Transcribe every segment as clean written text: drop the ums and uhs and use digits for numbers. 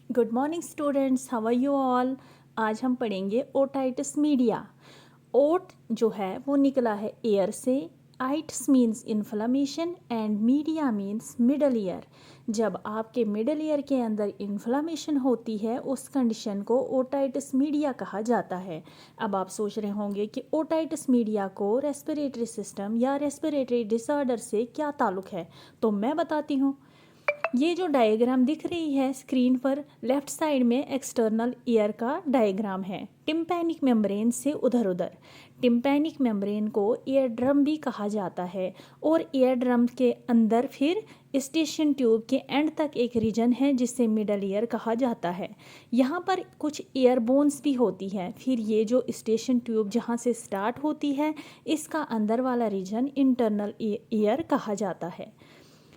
Good morning students, how are you all. आज हम पढ़ेंगे ओटाइटिस मीडिया। ओट जो है वो निकला है एयर से। Itis means inflammation and media means middle ear. जब आपके मिडल ईयर के अंदर इन्फ्लामेशन होती है उस कंडीशन को ओटाइटिस मीडिया कहा जाता है। अब आप सोच रहे होंगे कि ओटाइटिस मीडिया को रेस्पिरेटरी सिस्टम या रेस्पिरेटरी डिसऑर्डर से क्या ताल्लुक है, तो मैं बताती हूँ। ये जो डायग्राम दिख रही है स्क्रीन पर, लेफ्ट साइड में एक्सटर्नल ईयर का डायग्राम है, टिम्पैनिक मेम्ब्रेन से उधर उधर। टिम्पैनिक मेम्ब्रेन को ईयर ड्रम भी कहा जाता है और ईयर ड्रम के अंदर फिर स्टेशन ट्यूब के एंड तक एक रीजन है जिसे मिडल ईयर कहा जाता है। यहाँ पर कुछ ईयर बोन्स भी होती है। फिर ये जो स्टेशन ट्यूब जहाँ से स्टार्ट होती है इसका अंदर वाला रीजन इंटरनल ईयर कहा जाता है।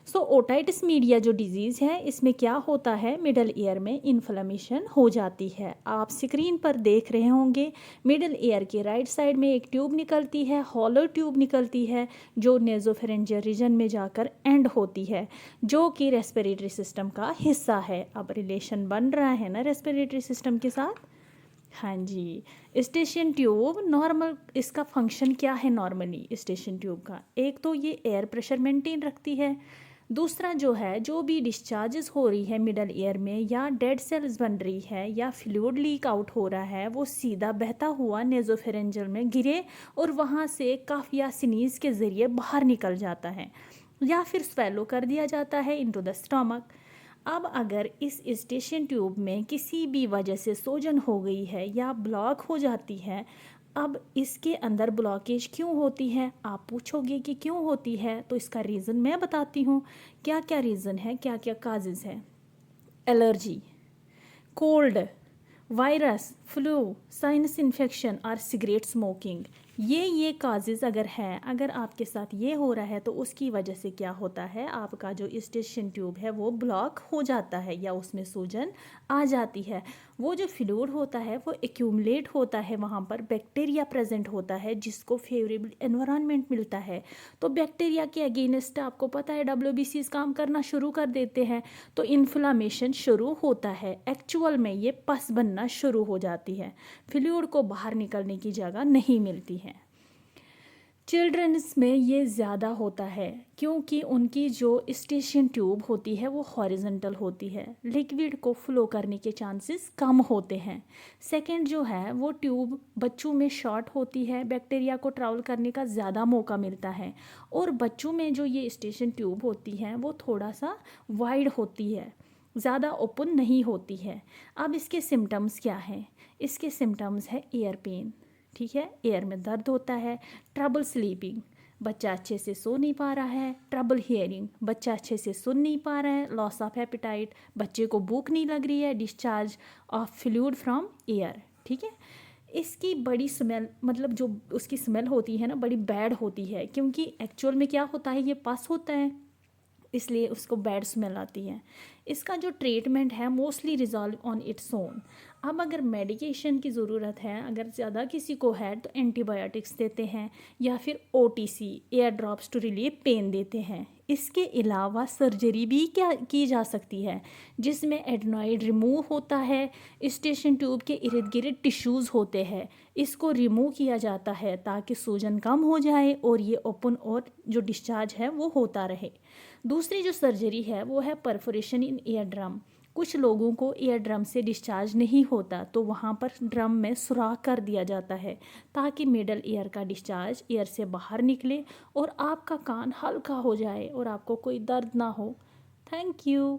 सो ओटाइटिस मीडिया जो डिजीज़ है इसमें क्या होता है, मिडल ईयर में इन्फ्लेमेशन हो जाती है। आप स्क्रीन पर देख रहे होंगे मिडल ईयर के राइट साइड में एक ट्यूब निकलती है, हॉलो ट्यूब निकलती है जो नेजोफेरेंजियल रीजन में जाकर एंड होती है, जो कि रेस्पिरेटरी सिस्टम का हिस्सा है। अब रिलेशन बन रहा है ना रेस्पिरेटरी सिस्टम के साथ। हाँ जी, स्टेशन ट्यूब नॉर्मल, इसका फंक्शन क्या है नॉर्मली स्टेशन ट्यूब का, एक तो ये एयर प्रेशर मेंटेन रखती है। दूसरा जो है, जो भी डिस्चार्जेस हो रही है मिडल ईयर में या डेड सेल्स बन रही है या फ्लूइड लीक आउट हो रहा है वो सीधा बहता हुआ नेजोफेरेंजियल में गिरे और वहाँ से कफ या स्नीज के ज़रिए बाहर निकल जाता है या फिर स्वेलो कर दिया जाता है इनटू द स्टमक। अब अगर इस स्टेशन ट्यूब में किसी भी वजह से सूजन हो गई है या ब्लॉक हो जाती है, अब इसके अंदर ब्लॉकेज क्यों होती है, आप पूछोगे कि क्यों होती है, तो इसका रीज़न मैं बताती हूँ। क्या क्या रीज़न है, क्या क्या काजेज़ है। Allergy, cold, virus, flu, sinus infection और सिगरेट स्मोकिंग, ये काजेज़ अगर हैं, अगर आपके साथ ये हो रहा है तो उसकी वजह से क्या होता है, आपका जो स्टेशन ट्यूब है वो ब्लॉक हो जाता है या उसमें सूजन आ जाती है। वो जो फ्लूइड होता है वो एक्यूमुलेट होता है, वहाँ पर बैक्टीरिया प्रेजेंट होता है जिसको फेवरेबल एनवायरनमेंट मिलता है। तो बैक्टीरिया के अगेंस्ट आपको पता है WBCs काम करना शुरू कर देते हैं, तो इन्फ्लामेशन शुरू होता है। एक्चुअल में ये पस बनना शुरू हो जाती है, फ्लूइड को बाहर निकलने की जगह नहीं मिलती है। चिल्ड्रंस में ये ज़्यादा होता है क्योंकि उनकी जो स्टेशन ट्यूब होती है वो हॉरिजॉन्टल होती है, लिक्विड को फ्लो करने के चांसेस कम होते हैं। सेकंड जो है वो ट्यूब बच्चों में शॉर्ट होती है, बैक्टीरिया को ट्रैवल करने का ज़्यादा मौका मिलता है। और बच्चों में जो ये स्टेशन ट्यूब होती है वो थोड़ा सा वाइड होती है, ज़्यादा ओपन नहीं होती है। अब इसके सिम्टम्स क्या हैं, इसके सिम्टम्स है एयर पेन, ठीक है, एयर में दर्द होता है। ट्रबल स्लीपिंग, बच्चा अच्छे से सो नहीं पा रहा है। ट्रबल हियरिंग, बच्चा अच्छे से सुन नहीं पा रहा है। लॉस ऑफ एपिटाइट, बच्चे को भूख नहीं लग रही है। Discharge of fluid from air, ठीक है। इसकी बड़ी स्मेल, मतलब जो उसकी स्मेल होती है ना, बड़ी बैड होती है क्योंकि एक्चुअल में क्या होता है, ये पस होता है, इसलिए उसको बैड स्मेल आती है। इसका जो ट्रीटमेंट है mostly resolve on its own. अब अगर मेडिकेशन की ज़रूरत है, अगर ज़्यादा किसी को है तो एंटीबायोटिक्स देते हैं या फिर OTC air drops to relieve pain देते हैं। इसके अलावा सर्जरी भी क्या की जा सकती है जिसमें एडनॉइड रिमूव होता है। स्टेशन ट्यूब के इर्द गिर्द टिश्यूज़ होते हैं, इसको रिमूव किया जाता है ताकि सूजन कम हो जाए और ये ओपन और जो डिस्चार्ज है वो होता रहे। दूसरी जो सर्जरी है वो है परफोरेशन इन ईयर ड्रम। कुछ लोगों को ईयर ड्रम से डिस्चार्ज नहीं होता तो वहाँ पर ड्रम में सुराख कर दिया जाता है ताकि मिडल ईयर का डिस्चार्ज ईयर से बाहर निकले और आपका कान हल्का हो जाए और आपको कोई दर्द ना हो। Thank you.